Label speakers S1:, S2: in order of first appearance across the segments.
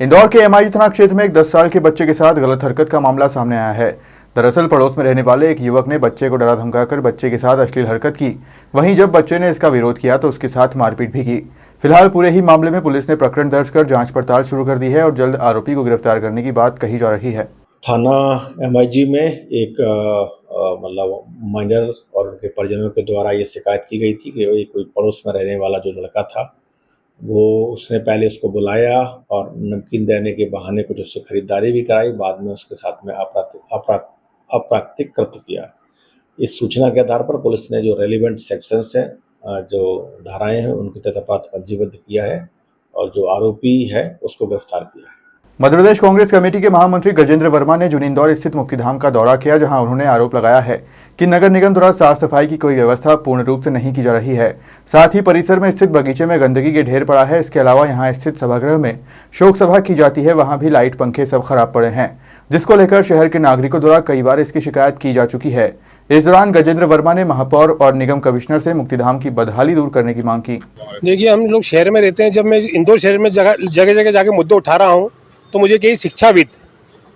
S1: इंदौर के एमआईजी थाना क्षेत्र में एक 10 साल के बच्चे के साथ गलत हरकत का मामला सामने आया है। दरअसल पड़ोस में रहने वाले एक युवक ने बच्चे को डरा धमकाकर बच्चे के साथ अश्लील हरकत की। वहीं जब बच्चे ने इसका विरोध किया तो उसके साथ मारपीट भी की। फिलहाल पूरे ही मामले में पुलिस ने प्रकरण दर्ज कर जांच पड़ताल शुरू कर दी है और जल्द आरोपी को गिरफ्तार करने की बात कही जा रही है।
S2: थाना एमआईजी में एक मतलब माइनर और उनके परिजनों के द्वारा ये शिकायत की गई थी कि कोई पड़ोस में रहने वाला जो लड़का था वो उसने पहले उसको बुलाया और नमकीन देने के बहाने कुछ उससे खरीदारी भी कराई, बाद में उसके साथ में अप्राकृतिक कृत्य किया। इस सूचना के आधार पर पुलिस ने जो रेलिवेंट सेक्शंस हैं, जो धाराएं हैं, उनके तहत अपराध पंजीबद्ध किया है और जो आरोपी है उसको गिरफ्तार किया है।
S1: मध्य प्रदेश कांग्रेस कमेटी के महामंत्री गजेंद्र वर्मा ने जुनिंदौर स्थित मुक्तिधाम का दौरा किया, जहां उन्होंने आरोप लगाया है कि नगर निगम द्वारा साफ सफाई की कोई व्यवस्था पूर्ण रूप से नहीं की जा रही है। साथ ही परिसर में स्थित बगीचे में गंदगी के ढेर पड़ा है। इसके अलावा यहां स्थित सभागृह में शोक सभा की जाती है, वहां भी लाइट पंखे सब खराब पड़े हैं, जिसको लेकर शहर के नागरिकों द्वारा कई बार इसकी शिकायत की जा चुकी है। इस दौरान गजेंद्र वर्मा ने महापौर और निगम कमिश्नर से मुक्तिधाम की बदहाली दूर करने की मांग की।
S3: देखिए, हम लोग शहर में रहते हैं। जब मैं इंदौर शहर में जगह जगह जाके मुद्दे उठा रहा हूँ तो मुझे कई शिक्षाविद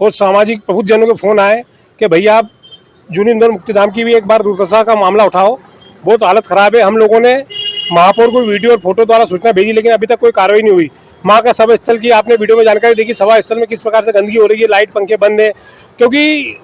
S3: और सामाजिक प्रबुद्धजनों के फ़ोन आए कि भैया आप जूनी इंदौर मुक्तिधाम की भी एक बार दुर्दशा का मामला उठाओ, बहुत हालत ख़राब है। हम लोगों ने महापौर को वीडियो और फोटो द्वारा सूचना भेजी, लेकिन अभी तक कोई कार्रवाई नहीं हुई। माँ का सभा स्थल की आपने वीडियो में जानकारी देखी, सभा स्थल में किस प्रकार से गंदगी हो रही है, लाइट पंखे बंद है, क्योंकि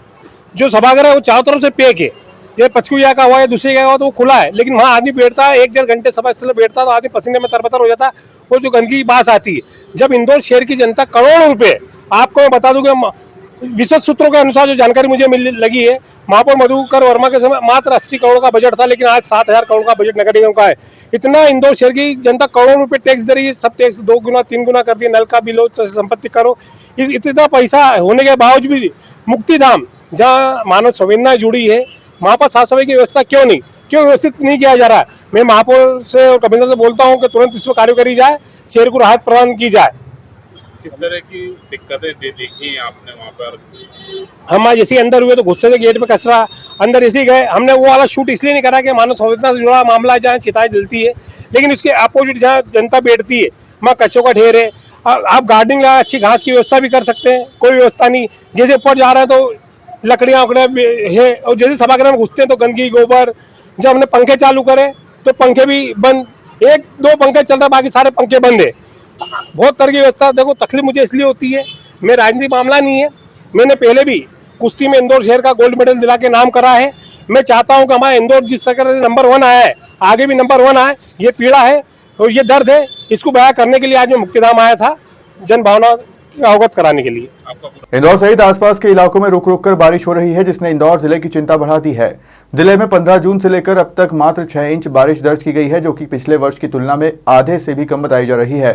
S3: जो सभागार है वो चारों तरफ से पैक है। ये पचकुया का हुआ है, दूसरी जगह हुआ तो वो खुला है, लेकिन वहाँ आदमी बैठता है, 1-1.5 घंटे सभा स्थल में बैठता है तो आदमी पसीने में तरबतर हो जाता है। वो जो गंदगी की बात आती है, जब इंदौर शहर की जनता करोड़ों रुपए, आपको मैं बता दूं कि विशेष सूत्रों के अनुसार जो जानकारी मुझे मिल लगी है, महापौर मधुकर वर्मा के समय मात्र 80 करोड़ का बजट था, लेकिन आज 7,000 करोड़ का बजट नगर निगम का है। इतना इंदौर शहर की जनता करोड़ों रुपए टैक्स दे रही है। सब टैक्स 2 गुना 3 गुना कर दिए, नल का बिल हो, संपत्ति करो। इतना पैसा होने के बावजूद भी मुक्तिधाम जहाँ मानव संवेदना जुड़ी है, वहाँ पर साफ सफाई की व्यवस्था क्यों व्यवस्थित नहीं किया जा रहा है। मैं महापौर से और कमिश्नर से बोलता हूँ कि तुरंत इस पर कार्य करी जाए, शहर को राहत प्रदान की जाए।
S4: किस तरह की दिक्कतें देखी आपने वहाँ पर?
S3: हम जैसे अंदर हुए तो गुस्से से गेट पे कचरा अंदर ऐसे गए। हमने वो वाला शूट इसलिए नहीं करा कि मानव संवेदना से जुड़ा मामला है, जहाँ चिताएं जलती है, लेकिन उसके अपोजिट जहाँ जनता बैठती है वहाँ कचरों का ढेर है। आप गार्डनिंग लगा, अच्छी घास की व्यवस्था भी कर सकते हैं, कोई व्यवस्था नहीं। जैसे ऊपर जा रहे हैं तो लकड़ियाँ उकड़ियाँ है, और जैसे सभागृह में घुसते हैं तो गंदगी गोबर। जब हमने पंखे चालू करे तो पंखे भी बंद, 1-2 पंखे चल रहे हैं, बाकी सारे पंखे बंद है। बहुत तरह की व्यवस्था। देखो, तकलीफ मुझे इसलिए होती है, मैं राजनीतिक मामला नहीं है, मैंने पहले भी कुश्ती में इंदौर शहर का गोल्ड मेडल दिला के नाम करा है। मैं चाहता हूं कि हमारा इंदौर जिस तरह से नंबर 1 आया है, आगे भी नंबर 1 आए। ये पीड़ा है और ये दर्द है, इसको बयां करने के लिए आज मैं मुक्तिधाम आया था, जन भावना अवगत कराने के लिए।
S1: इंदौर सहित आसपास के इलाकों में रुक रुक कर बारिश हो रही है, जिसने इंदौर जिले की चिंता बढ़ा दी है। जिले में 15 जून से लेकर अब तक मात्र 6 इंच बारिश दर्ज की गई है, जो कि पिछले वर्ष की तुलना में आधे से भी कम बताई जा रही है।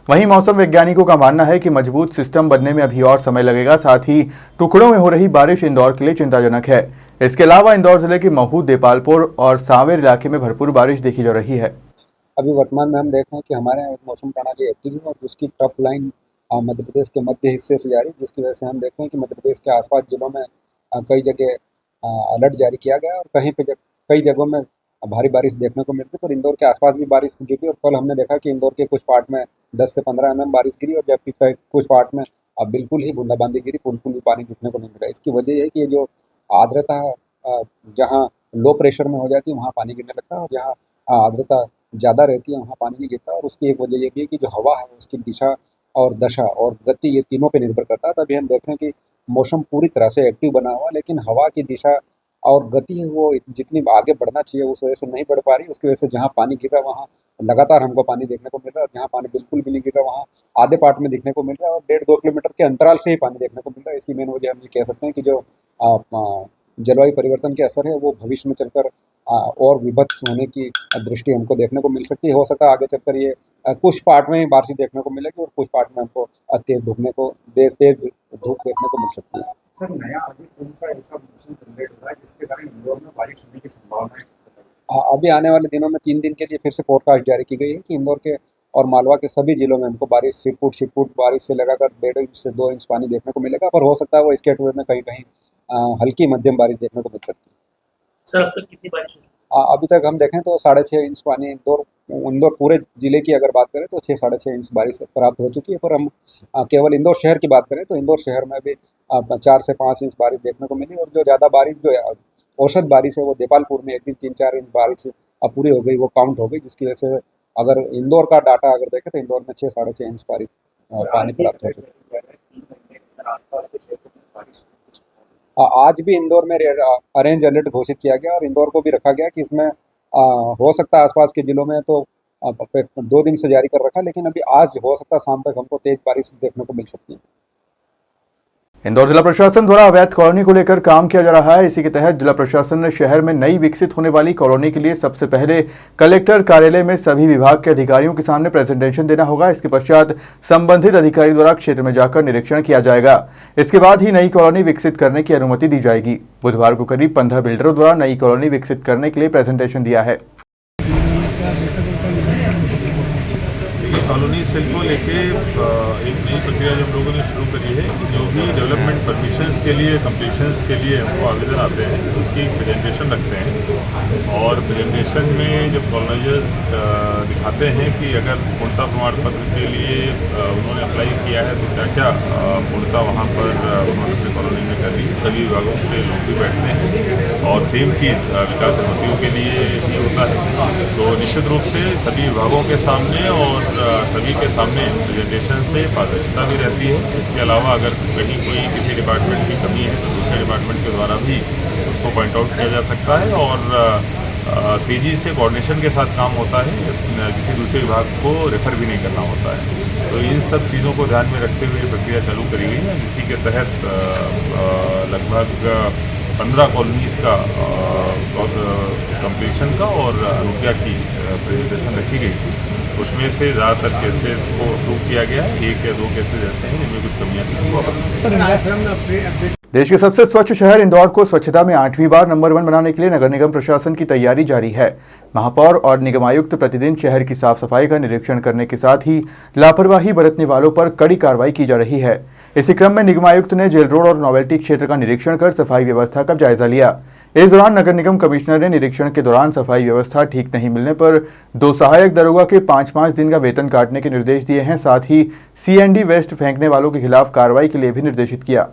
S1: वहीं मौसम वैज्ञानिकों का मानना है कि मजबूत सिस्टम बनने में अभी और समय लगेगा। साथ ही टुकड़ों में हो रही बारिश इंदौर के लिए चिंताजनक है। इसके अलावा इंदौर जिले के महू, देपालपुर और सांवेर इलाके में भरपूर बारिश देखी जा रही है।
S5: अभी वर्तमान में हम देख रहे हैं कि हमारे यहाँ एक मौसम प्रणाली एक्टिव है और उसकी टफ लाइन मध्य प्रदेश के मध्य हिस्से से जारी, जिसकी वजह से हम देख रहे हैं कि मध्य प्रदेश के आसपास जिलों में कई जगह अलर्ट जारी किया गया और कई जगहों में भारी बारिश देखने को मिल रही। पर इंदौर के आसपास भी बारिश गिरी और कल हमने देखा कि इंदौर के कुछ पार्ट में 10 से 15 mm बारिश गिरी और जबकि कुछ पार्ट में बिल्कुल ही बूंदाबांदी गिरी, पुल भी पानी दिखने को नहीं मिला। इसकी वजह है कि ये जो आर्द्रता जहाँ लो प्रेशर में हो जाती है वहाँ पानी गिरने लगता है और जहाँ आर्द्रता ज़्यादा रहती है वहाँ पानी नहीं गिरता। और उसकी एक वजह ये भी है कि जो हवा है उसकी दिशा और दशा और गति, ये तीनों पे निर्भर करता है। तभी हम देख रहे हैं कि मौसम पूरी तरह से एक्टिव बना हुआ है, लेकिन हवा की दिशा और गति है वो जितनी आगे बढ़ना चाहिए उस वजह से नहीं बढ़ पा रही। उसकी वजह से जहाँ पानी गिर रहा है वहाँ लगातार हमको पानी देखने को मिल रहा है और जहाँ पानी बिल्कुल भी नहीं गिर रहा वहाँ आधे पार्ट में दिखने को मिल रहा है और 1.5-2 किलोमीटर के अंतराल से ही पानी देखने को मिल रहा है। इसकी मेन वजह हम ये कह सकते हैं कि जो जलवायु परिवर्तन के असर है वो भविष्य में चलकर और विभत्स होने की दृष्टि हमको देखने को मिल सकती है। हो सकता है आगे चलकर ये कुछ पार्ट में बारिश देखने को मिलेगी और कुछ पार्ट में हमको तेज धूप देखने को मिल सकती है।
S6: सर, नया अभी कौन सा ऐसा मौसम जनरेट हो रहा है जिसके कारण इंदौर में बारिश होने की संभावना है?
S5: अभी आने वाले दिनों में 3 दिन के लिए फिर से फोरकास्ट जारी की गई है कि इंदौर के और मालवा के सभी जिलों में हमको बारिश छिटपुट बारिश से लगाकर 1.5 से 2 इंच पानी देखने को मिलेगा। पर हो सकता है वो स्केट हुए में कहीं कहीं हल्की मध्यम बारिश देखने को मिल सकती है।
S6: सर, अब तक कितनी बारिश?
S5: अभी तक हम देखें तो 6.5 इंच पानी इंदौर इंदौर पूरे ज़िले की अगर बात करें तो 6-6.5 इंच बारिश प्राप्त हो चुकी है। पर हम केवल इंदौर शहर की बात करें तो इंदौर शहर में भी 4 से 5 इंच बारिश देखने को मिली, और जो ज़्यादा बारिश जो है औसत बारिश है वो देपालपुर में एक दिन 3-4 इंच बारिश पूरी हो गई, वो काउंट हो गई, जिसकी वजह से अगर इंदौर का डाटा अगर देखें तो इंदौर में 6-6.5 इंच बारिश पानी प्राप्त हो चुका है।
S6: आसपास के क्षेत्रों में बारिश
S5: आज भी इंदौर में ऑरेंज अलर्ट घोषित किया गया और इंदौर को भी रखा गया कि इसमें हो सकता है आसपास के ज़िलों में तो 2 दिन से जारी कर रखा है, लेकिन अभी आज हो सकता है शाम तक हमको तेज बारिश देखने को मिल सकती है।
S1: इंदौर जिला प्रशासन द्वारा अवैध कॉलोनी को लेकर काम किया जा रहा है। इसी के तहत जिला प्रशासन ने शहर में नई विकसित होने वाली कॉलोनी के लिए सबसे पहले कलेक्टर कार्यालय में सभी विभाग के अधिकारियों के सामने प्रेजेंटेशन देना होगा। इसके पश्चात संबंधित अधिकारी द्वारा क्षेत्र में जाकर निरीक्षण किया जाएगा। इसके बाद ही नई कॉलोनी विकसित करने की अनुमति दी जाएगी। बुधवार को करीब 15 बिल्डरों द्वारा नई कॉलोनी विकसित करने के लिए प्रेजेंटेशन दिया है।
S7: कॉलोनी सेल को लेके एक नई प्रक्रिया जब लोगों ने शुरू करी है कि जो भी डेवलपमेंट परमिशंस के लिए कंप्लीशंस के लिए हमको आवेदन आते हैं उसकी एक प्रेजेंटेशन रखते हैं, और प्रेजेंटेशन में जब कॉलोनाइजर्स दिखाते हैं कि अगर पूर्णता प्रमाण पत्र के लिए उन्होंने अप्लाई किया है तो क्या क्या पूर्णता वहाँ पर उन्होंने अपनी कॉलोनी में कर ली। सभी विभागों के लोग भी बैठते हैं और सेम चीज़ विकास समितियों के लिए भी होता है। तो निश्चित रूप से सभी विभागों के सामने और सभी के सामने प्रेजेंटेशन से पारदर्शिता भी रहती है। इसके अलावा अगर कहीं कोई किसी डिपार्टमेंट की कमी है तो दूसरे डिपार्टमेंट के द्वारा भी उसको पॉइंट आउट किया जा सकता है और तेज़ी से कोऑर्डिनेशन के साथ काम होता है, किसी दूसरे विभाग को रेफर भी नहीं करना होता है। तो इन सब चीज़ों को ध्यान में रखते हुए प्रक्रिया चालू करी गई है, जिसकी के तहत लगभग 15 कॉलोनीज़ का कंप्लीशन का और अनुज्ञा की प्रेजेंटेशन रखी गई थी। उसमें से ज़्यादातर केसेस को अप्रूव किया गया है। 1 या 2 केसेस ऐसे हैं जिनमें कुछ कमियां थी, वापस।
S1: देश के सबसे स्वच्छ शहर इंदौर को स्वच्छता में 8वीं बार नंबर 1 बनाने के लिए नगर निगम प्रशासन की तैयारी जारी है। महापौर और निगमायुक्त प्रतिदिन शहर की साफ सफाई का निरीक्षण करने के साथ ही लापरवाही बरतने वालों पर कड़ी कार्रवाई की जा रही है। इसी क्रम में निगमायुक्त ने जेल रोड और नोवेल्टी क्षेत्र का निरीक्षण कर सफाई व्यवस्था का जायजा लिया। इस दौरान नगर निगम कमिश्नर ने निरीक्षण के दौरान सफाई व्यवस्था ठीक नहीं मिलने पर 2 सहायक दरोगा के 5-5 दिन का वेतन काटने के निर्देश दिए हैं। साथ ही CND वेस्ट फेंकने वालों के खिलाफ कार्रवाई के लिए भी निर्देशित किया।